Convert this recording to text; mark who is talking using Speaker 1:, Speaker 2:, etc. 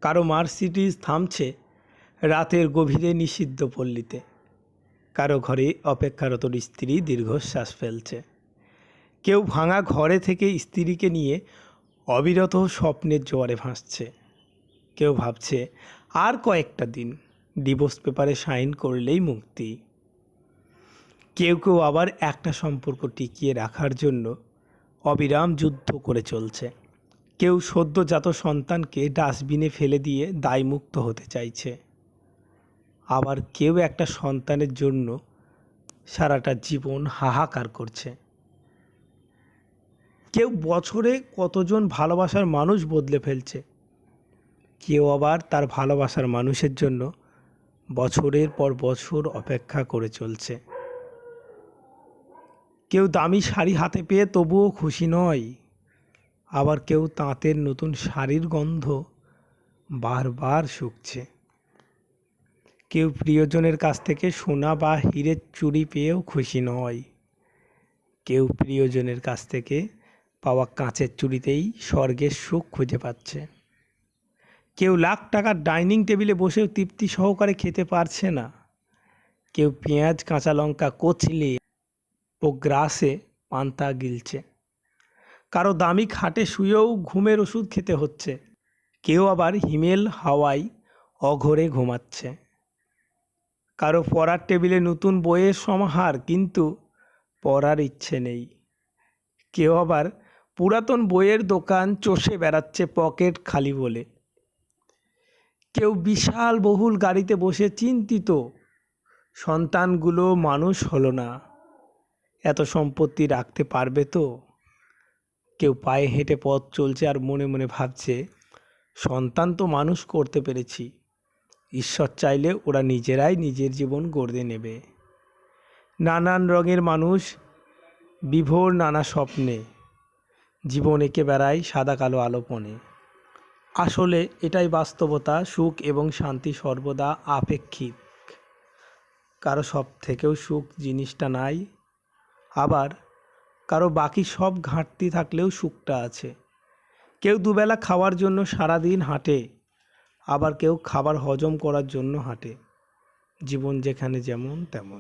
Speaker 1: কারো মার্সিডিজ থামছে রাতের গভীরে নিষিদ্ধ পল্লীতে, কারো ঘরে অপেক্ষারত স্ত্রী দীর্ঘশ্বাস ফেলছে, কেউ ভাঙা ঘরে থেকে স্ত্রীকে নিয়ে অবিরত স্বপ্নের জোয়ারে ভাসছে, কেউ ভাবছে আর কয়েকটা দিন ডিভোর্স পেপারে সাইন করলেই মুক্তি। কেউ কেউ আবার একটা সম্পর্ক টিকিয়ে রাখার জন্য অবিরাম যুদ্ধ করে চলছে। কেউ সদ্যজাত সন্তানকে ডাস্টবিনে ফেলে দিয়ে দায়মুক্ত হতে চাইছে, আবার কেউ একটা সন্তানের জন্য সারাটা জীবন হাহাকার করছে। কেউ বছরে কতজন ভালোবাসার মানুষ বদলে ফেলছে, কেউ আবার তার ভালোবাসার মানুষের জন্য বছরের পর বছর অপেক্ষা করে চলছে। কেউ দামি শাড়ি হাতে পেয়ে তবুও খুশি নয়, আবার কেউ তাঁতের নতুন শাড়ির গন্ধ বারবার শুকছে। কেউ প্রিয়জনের কাছ থেকে সোনা বা হীরের চুড়ি পেয়েও খুশি নয়, কেউ প্রিয়জনের কাছ থেকে পাওয়া কাঁচের চুড়িতেই স্বর্গের সুখ খুঁজে পাচ্ছে। কেউ লাখ টাকার ডাইনিং টেবিলে বসেও তৃপ্তি সহকারে খেতে পারছে না, কেউ পেঁয়াজ কাঁচা লঙ্কা কচলে ও গ্রাসে পান্তা গিলছে, কারো দামি খাটে শুয়েও ঘুমের ওষুধ খেতে হচ্ছে, কেউ আবার হিমেল হাওয়ায় অঘরে ঘুমাচ্ছে। কারো পড়ার টেবিলে নতুন বইয়ের সমাহার, কিন্তু পড়ার ইচ্ছে নেই। কেউ আবার পুরাতন বইয়ের দোকান চষে বেড়াচ্ছে পকেট খালি বলে। কেউ বিশাল বহুল গাড়িতে বসে চিন্তিত, সন্তানগুলো মানুষ হলো না, এত সম্পত্তি রাখতে পারবে তো। কেউ পায়ে হেঁটে পথ চলছে আর মনে মনে ভাবছে, সন্তান তো মানুষ করতে পেরেছি, ঈশ্বর চাইলে ওরা নিজেরাই নিজের জীবন গড়ে নেবে। নানান রঙের মানুষ বিভোর নানা স্বপ্নে জীবন এঁকে বেড়ায় সাদা কালো আলোপনে। আসলে এটাই বাস্তবতা, সুখ এবং শান্তি সর্বদা আপেক্ষিক। কারো সব থেকেও সুখ জিনিসটা নাই, আবার কারো বাকি সব ঘাটতি থাকলেও সুখটা আছে। কেউ দুবেলা খাওয়ার জন্য সারাদিন হাঁটে, আবার কেউ খাবার হজম করার জন্য হাঁটে। জীবন যেখানে যেমন তেমন।